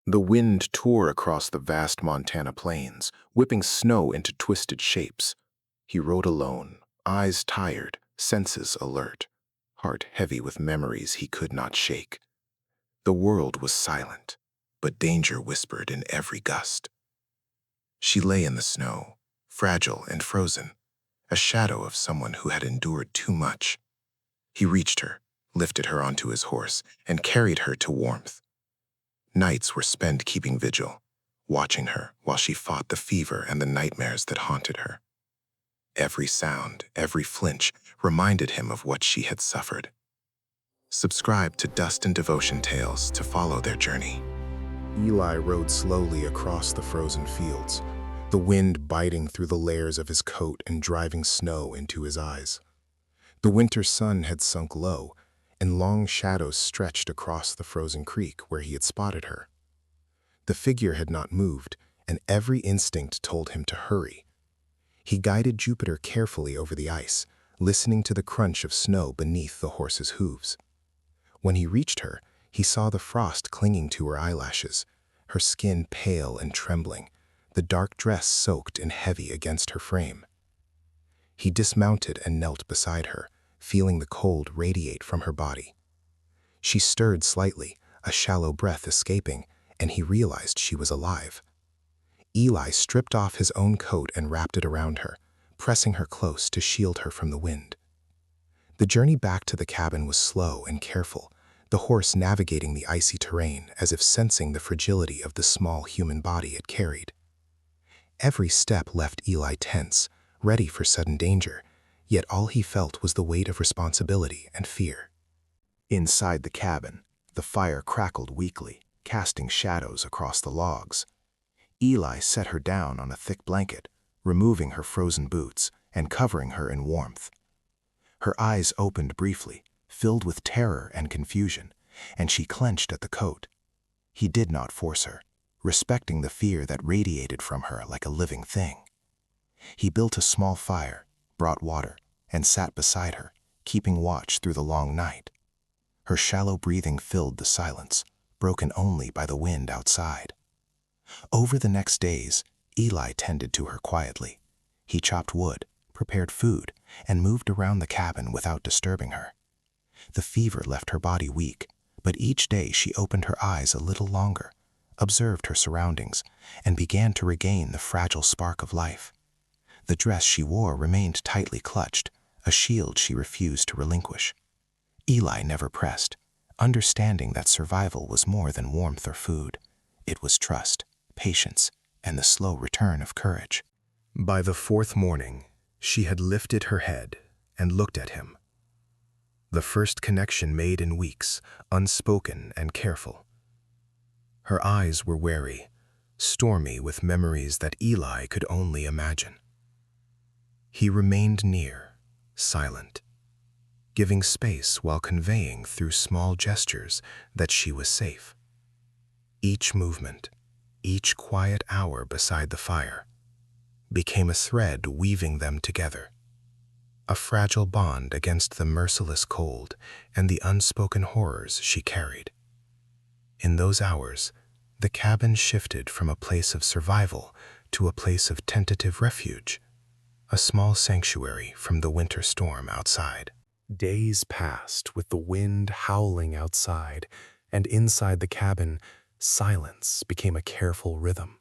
The wind tore across the vast Montana plains, whipping snow into twisted shapes. He rode alone, eyes tired, senses alert, heart heavy with memories he could not shake. The world was silent, but danger whispered in every gust. She lay in the snow, fragile and frozen, a shadow of someone who had endured too much. He reached her, lifted her onto his horse, and carried her to warmth. Nights were spent keeping vigil, watching her while she fought the fever and the nightmares that haunted her. Every sound, every flinch reminded him of what she had suffered. Subscribe to Dust and Devotion Tales to follow their journey. Eli rode slowly across the frozen fields, the wind biting through the layers of his coat and driving snow into his eyes. The winter sun had sunk low, and long shadows stretched across the frozen creek where he had spotted her. The figure had not moved, and every instinct told him to hurry. He guided Jupiter carefully over the ice, listening to the crunch of snow beneath the horse's hooves. When he reached her, he saw the frost clinging to her eyelashes, her skin pale and trembling, the dark dress soaked and heavy against her frame. He dismounted and knelt beside her, feeling the cold radiate from her body. She stirred slightly, a shallow breath escaping, and he realized she was alive. Eli stripped off his own coat and wrapped it around her, pressing her close to shield her from the wind. The journey back to the cabin was slow and careful, the horse navigating the icy terrain as if sensing the fragility of the small human body it carried. Every step left Eli tense, ready for sudden danger, yet all he felt was the weight of responsibility and fear. Inside the cabin, the fire crackled weakly, casting shadows across the logs. Eli set her down on a thick blanket, removing her frozen boots and covering her in warmth. Her eyes opened briefly, filled with terror and confusion, and she clenched at the coat. He did not force her, respecting the fear that radiated from her like a living thing. He built a small fire, brought water, and sat beside her, keeping watch through the long night. Her shallow breathing filled the silence, broken only by the wind outside. Over the next days, Eli tended to her quietly. He chopped wood, prepared food, and moved around the cabin without disturbing her. The fever left her body weak, but each day she opened her eyes a little longer, observed her surroundings, and began to regain the fragile spark of life. The dress she wore remained tightly clutched, a shield she refused to relinquish. Eli never pressed, understanding that survival was more than warmth or food. It was trust, patience, and the slow return of courage. By the fourth morning, she had lifted her head and looked at him. The first connection made in weeks, unspoken and careful. Her eyes were wary, stormy with memories that Eli could only imagine. He remained near, silent, giving space while conveying through small gestures that she was safe. Each movement, each quiet hour beside the fire, became a thread weaving them together, a fragile bond against the merciless cold and the unspoken horrors she carried. In those hours, the cabin shifted from a place of survival to a place of tentative refuge, a small sanctuary from the winter storm outside. Days passed with the wind howling outside, and inside the cabin, silence became a careful rhythm.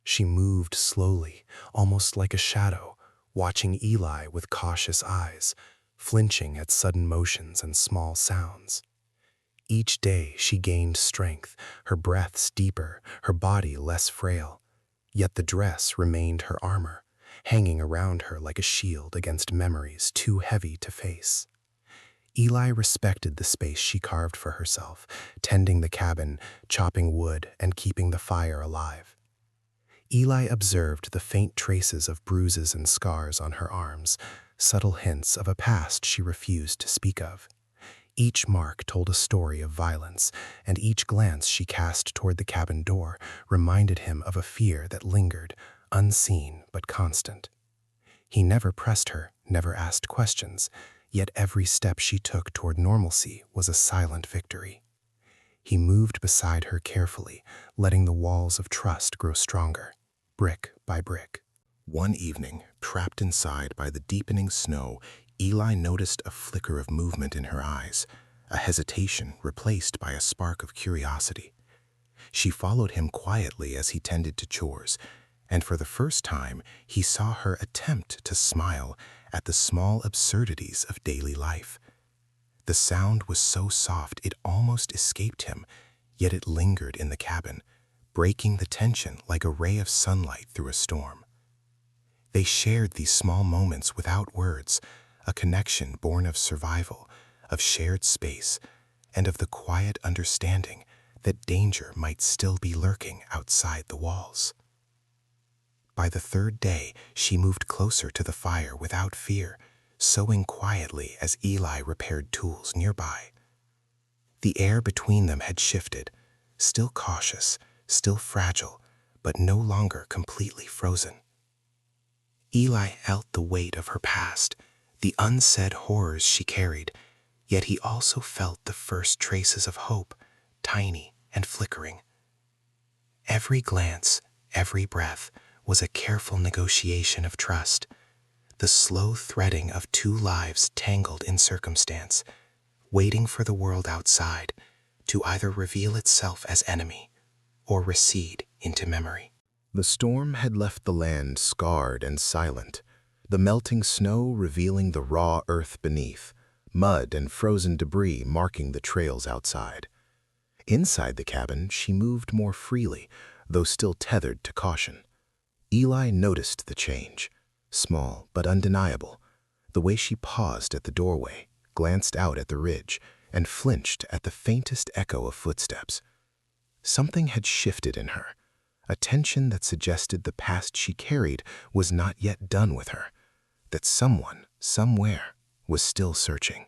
She moved slowly, almost like a shadow, watching Eli with cautious eyes, flinching at sudden motions and small sounds. Each day she gained strength, her breaths deeper, her body less frail. Yet the dress remained her armor, hanging around her like a shield against memories too heavy to face. Eli respected the space she carved for herself, tending the cabin, chopping wood, and keeping the fire alive. Eli observed the faint traces of bruises and scars on her arms, subtle hints of a past she refused to speak of. Each mark told a story of violence, and each glance she cast toward the cabin door reminded him of a fear that lingered, unseen but constant. He never pressed her, never asked questions, yet every step she took toward normalcy was a silent victory. He moved beside her carefully, letting the walls of trust grow stronger, brick by brick. One evening, trapped inside by the deepening snow, Eli noticed a flicker of movement in her eyes, a hesitation replaced by a spark of curiosity. She followed him quietly as he tended to chores, and for the first time, he saw her attempt to smile at the small absurdities of daily life. The sound was so soft it almost escaped him, yet it lingered in the cabin, breaking the tension like a ray of sunlight through a storm. They shared these small moments without words, a connection born of survival, of shared space, and of the quiet understanding that danger might still be lurking outside the walls. By the third day, she moved closer to the fire without fear, sewing quietly as Eli repaired tools nearby. The air between them had shifted, still cautious, still fragile, but no longer completely frozen. Eli felt the weight of her past, the unsaid horrors she carried, yet he also felt the first traces of hope, tiny and flickering. Every glance, every breath, was a careful negotiation of trust, the slow threading of two lives tangled in circumstance, waiting for the world outside to either reveal itself as enemy or recede into memory. The storm had left the land scarred and silent, the melting snow revealing the raw earth beneath, mud and frozen debris marking the trails outside. Inside the cabin, she moved more freely, though still tethered to caution. Eli noticed the change, small but undeniable, the way she paused at the doorway, glanced out at the ridge, and flinched at the faintest echo of footsteps. Something had shifted in her, a tension that suggested the past she carried was not yet done with her, that someone, somewhere, was still searching.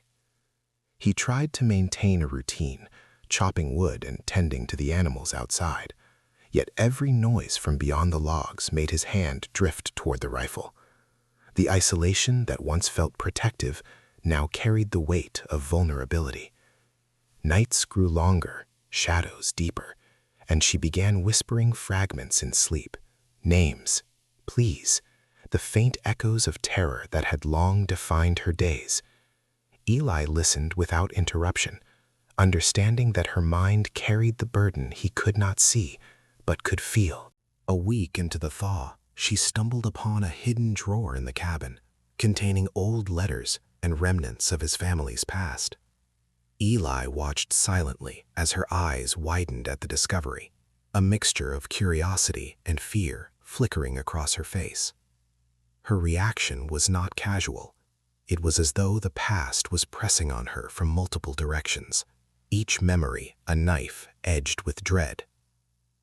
He tried to maintain a routine, chopping wood and tending to the animals outside, yet every noise from beyond the logs made his hand drift toward the rifle. The isolation that once felt protective now carried the weight of vulnerability. Nights grew longer, shadows deeper, and she began whispering fragments in sleep, names, pleas, the faint echoes of terror that had long defined her days. Eli listened without interruption, understanding that her mind carried the burden he could not see, but could feel. A week into the thaw, she stumbled upon a hidden drawer in the cabin, containing old letters and remnants of his family's past. Eli watched silently as her eyes widened at the discovery, a mixture of curiosity and fear flickering across her face. Her reaction was not casual. It was as though the past was pressing on her from multiple directions, each memory a knife edged with dread.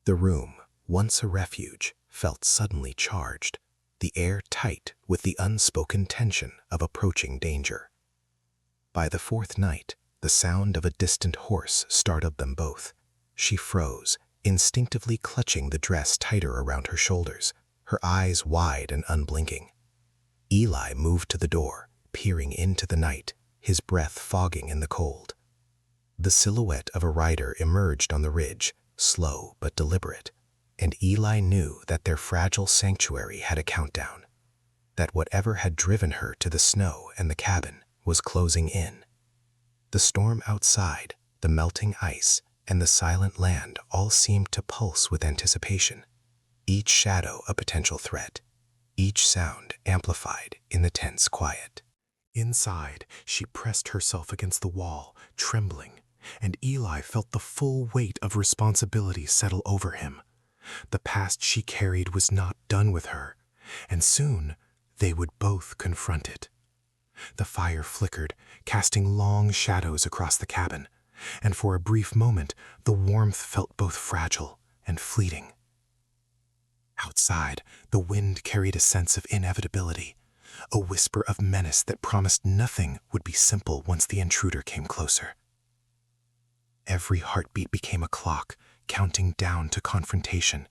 The room, once a refuge, felt suddenly charged, the air tight with the unspoken tension of approaching danger. By the fourth night, the sound of a distant horse startled them both. She froze, instinctively clutching the dress tighter around her shoulders, her eyes wide and unblinking. Eli moved to the door, peering into the night, his breath fogging in the cold. The silhouette of a rider emerged on the ridge, slow but deliberate, and Eli knew that their fragile sanctuary had a countdown, that whatever had driven her to the snow and the cabin was closing in. The storm outside, the melting ice, and the silent land all seemed to pulse with anticipation, each shadow a potential threat, each sound amplified in the tense quiet. Inside, she pressed herself against the wall, trembling, and Eli felt the full weight of responsibility settle over him. The past she carried was not done with her, and soon they would both confront it. The fire flickered, casting long shadows across the cabin, and for a brief moment the warmth felt both fragile and fleeting. Outside, the wind carried a sense of inevitability, a whisper of menace that promised nothing would be simple once the intruder came closer. Every heartbeat became a clock, counting down to confrontation,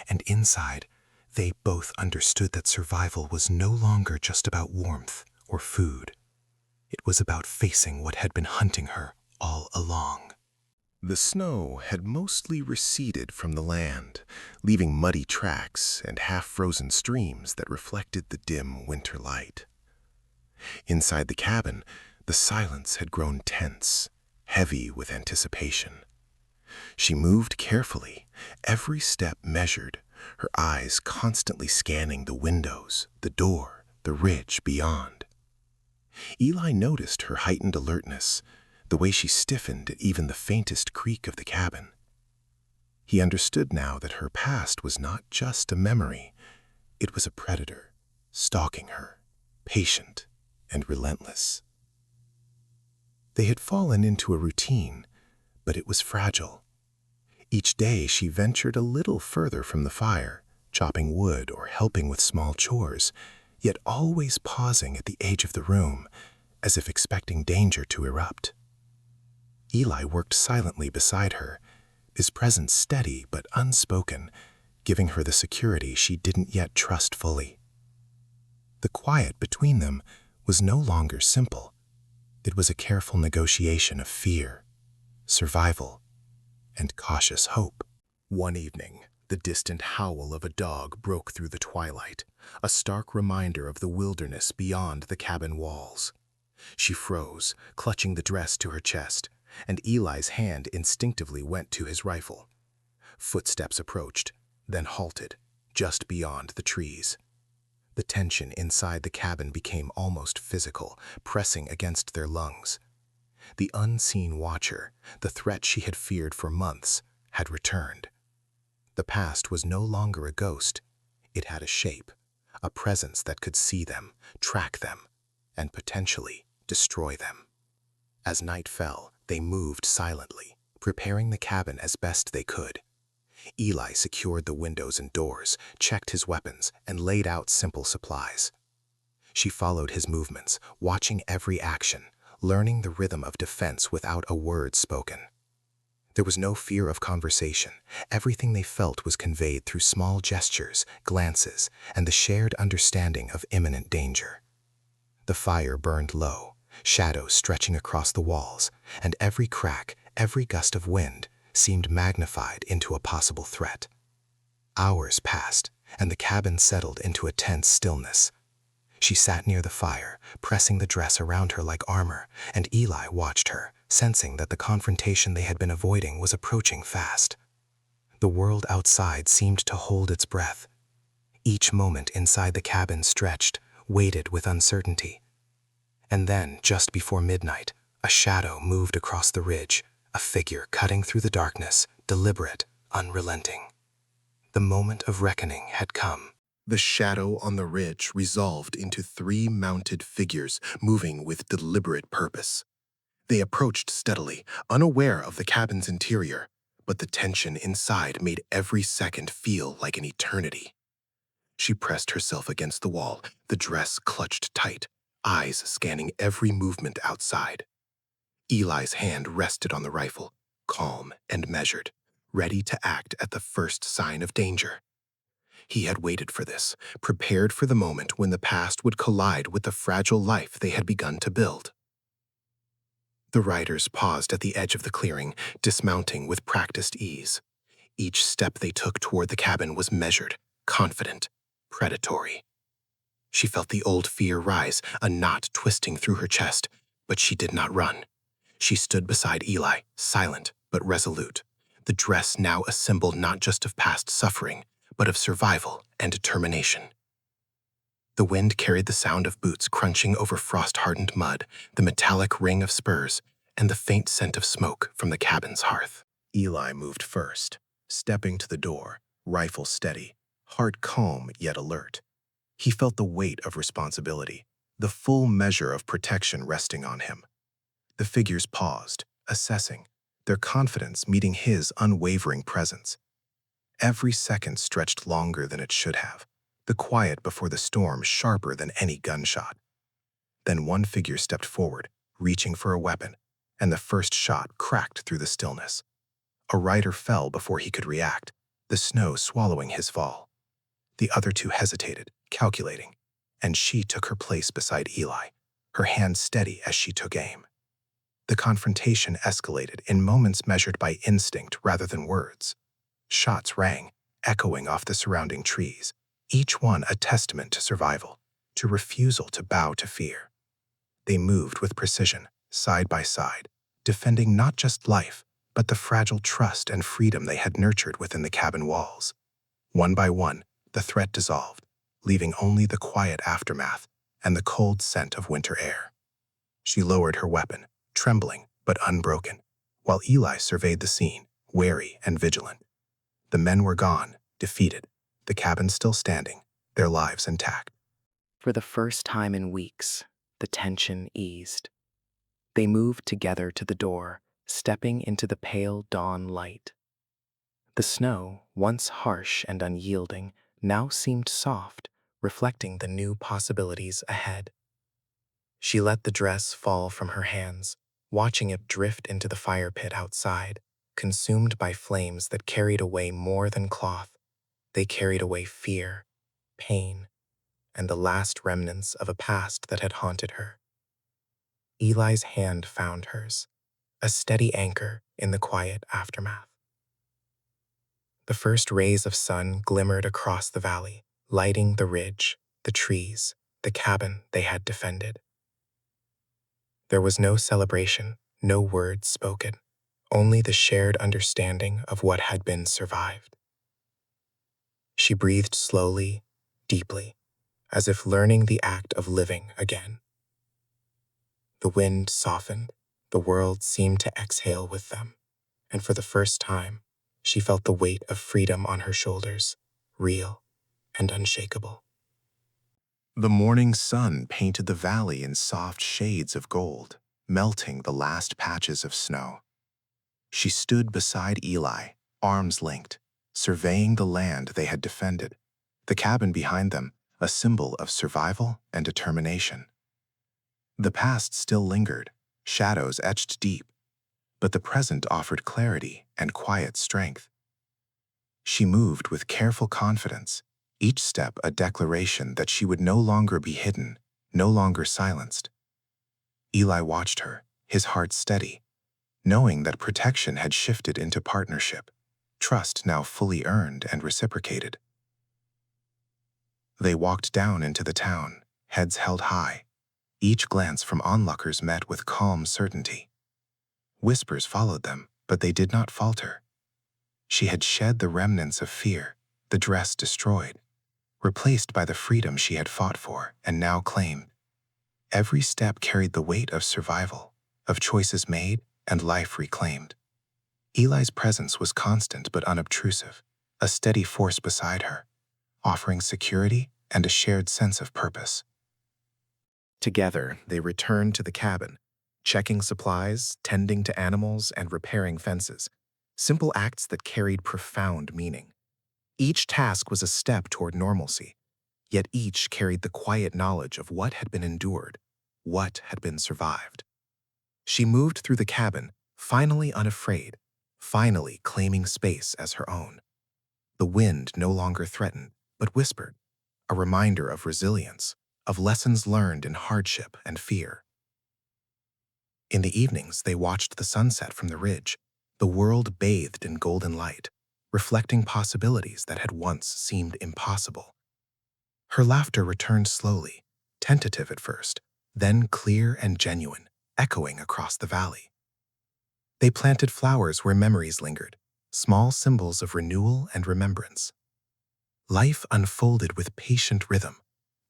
and inside, they both understood that survival was no longer just about warmth or food. It was about facing what had been hunting her all along. The snow had mostly receded from the land, leaving muddy tracks and half-frozen streams that reflected the dim winter light. Inside the cabin, the silence had grown tense, heavy with anticipation. She moved carefully, every step measured, her eyes constantly scanning the windows, the door, the ridge beyond. Eli noticed her heightened alertness, the way she stiffened at even the faintest creak of the cabin. He understood now that her past was not just a memory, it was a predator, stalking her, patient and relentless. They had fallen into a routine, but it was fragile. Each day she ventured a little further from the fire, chopping wood or helping with small chores, yet always pausing at the edge of the room, as if expecting danger to erupt. Eli worked silently beside her, his presence steady but unspoken, giving her the security she didn't yet trust fully. The quiet between them was no longer simple. It was a careful negotiation of fear, survival, and cautious hope. One evening, the distant howl of a dog broke through the twilight, a stark reminder of the wilderness beyond the cabin walls. She froze, clutching the dress to her chest, and Eli's hand instinctively went to his rifle. Footsteps approached, then halted, just beyond the trees. The tension inside the cabin became almost physical, pressing against their lungs. The unseen watcher, the threat she had feared for months, had returned. The past was no longer a ghost. It had a shape, a presence that could see them, track them, and potentially destroy them. As night fell, they moved silently, preparing the cabin as best they could. Eli secured the windows and doors, checked his weapons, and laid out simple supplies. She followed his movements, watching every action, learning the rhythm of defense without a word spoken. There was no fear of conversation. Everything they felt was conveyed through small gestures, glances, and the shared understanding of imminent danger. The fire burned low, shadows stretching across the walls, and every crack, every gust of wind seemed magnified into a possible threat. Hours passed, and the cabin settled into a tense stillness. She sat near the fire, pressing the dress around her like armor, and Eli watched her, sensing that the confrontation they had been avoiding was approaching fast. The world outside seemed to hold its breath. Each moment inside the cabin stretched, weighted with uncertainty. And then, just before midnight, a shadow moved across the ridge, a figure cutting through the darkness, deliberate, unrelenting. The moment of reckoning had come. The shadow on the ridge resolved into 3 mounted figures moving with deliberate purpose. They approached steadily, unaware of the cabin's interior, but the tension inside made every second feel like an eternity. She pressed herself against the wall, the dress clutched tight, eyes scanning every movement outside. Eli's hand rested on the rifle, calm and measured, ready to act at the first sign of danger. He had waited for this, prepared for the moment when the past would collide with the fragile life they had begun to build. The riders paused at the edge of the clearing, dismounting with practiced ease. Each step they took toward the cabin was measured, confident, predatory. She felt the old fear rise, a knot twisting through her chest, but she did not run. She stood beside Eli, silent but resolute, the dress now a symbol not just of past suffering, but of survival and determination. The wind carried the sound of boots crunching over frost-hardened mud, the metallic ring of spurs, and the faint scent of smoke from the cabin's hearth. Eli moved first, stepping to the door, rifle steady, heart calm yet alert. He felt the weight of responsibility, the full measure of protection resting on him. The figures paused, assessing, their confidence meeting his unwavering presence. Every second stretched longer than it should have, the quiet before the storm sharper than any gunshot. Then one figure stepped forward, reaching for a weapon, and the first shot cracked through the stillness. A rider fell before he could react, the snow swallowing his fall. The other 2 hesitated, calculating, and she took her place beside Eli, her hand steady as she took aim. The confrontation escalated in moments measured by instinct rather than words. Shots rang, echoing off the surrounding trees, each one a testament to survival, to refusal to bow to fear. They moved with precision, side by side, defending not just life, but the fragile trust and freedom they had nurtured within the cabin walls. One by one, the threat dissolved, leaving only the quiet aftermath and the cold scent of winter air. She lowered her weapon, trembling but unbroken, while Eli surveyed the scene, wary and vigilant. The men were gone, defeated, the cabin still standing, their lives intact. For the first time in weeks, the tension eased. They moved together to the door, stepping into the pale dawn light. The snow, once harsh and unyielding, now seemed soft, reflecting the new possibilities ahead. She let the dress fall from her hands, watching it drift into the fire pit outside, consumed by flames that carried away more than cloth. They carried away fear, pain, and the last remnants of a past that had haunted her. Eli's hand found hers, a steady anchor in the quiet aftermath. The first rays of sun glimmered across the valley, lighting the ridge, the trees, the cabin they had defended. There was no celebration, no words spoken, only the shared understanding of what had been survived. She breathed slowly, deeply, as if learning the act of living again. The wind softened, the world seemed to exhale with them, and for the first time, she felt the weight of freedom on her shoulders, real and unshakable. The morning sun painted the valley in soft shades of gold, melting the last patches of snow. She stood beside Eli, arms linked, surveying the land they had defended, the cabin behind them, a symbol of survival and determination. The past still lingered, shadows etched deep, but the present offered clarity and quiet strength. She moved with careful confidence, each step a declaration that she would no longer be hidden, no longer silenced. Eli watched her, his heart steady, knowing that protection had shifted into partnership, trust now fully earned and reciprocated. They walked down into the town, heads held high, each glance from onlookers met with calm certainty. Whispers followed them, but they did not falter. She had shed the remnants of fear, the dress destroyed, replaced by the freedom she had fought for and now claimed. Every step carried the weight of survival, of choices made and life reclaimed. Eli's presence was constant but unobtrusive, a steady force beside her, offering security and a shared sense of purpose. Together, they returned to the cabin, checking supplies, tending to animals, and repairing fences, simple acts that carried profound meaning. Each task was a step toward normalcy, yet each carried the quiet knowledge of what had been endured, what had been survived. She moved through the cabin, finally unafraid, finally claiming space as her own. The wind no longer threatened, but whispered, a reminder of resilience, of lessons learned in hardship and fear. In the evenings, they watched the sunset from the ridge, the world bathed in golden light, reflecting possibilities that had once seemed impossible. Her laughter returned slowly, tentative at first, then clear and genuine, echoing across the valley. They planted flowers where memories lingered, small symbols of renewal and remembrance. Life unfolded with patient rhythm,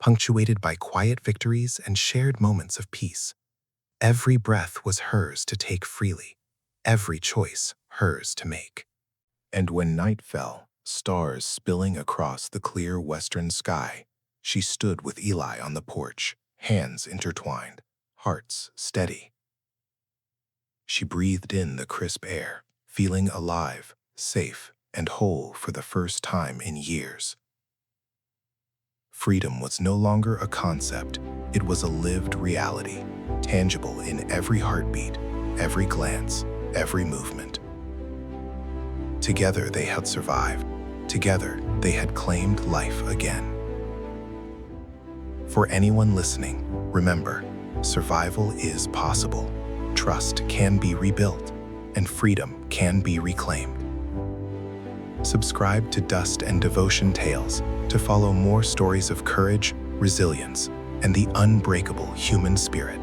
punctuated by quiet victories and shared moments of peace. Every breath was hers to take freely, every choice hers to make. And when night fell, stars spilling across the clear western sky, she stood with Eli on the porch, hands intertwined, hearts steady. She breathed in the crisp air, feeling alive, safe, and whole for the first time in years. Freedom was no longer a concept, it was a lived reality, tangible in every heartbeat, every glance, every movement. Together they had survived, together they had claimed life again. For anyone listening, remember, survival is possible. trust can be rebuilt, and freedom can be reclaimed. Subscribe to Dust and Devotion Tales to follow more stories of courage, resilience, and the unbreakable human spirit.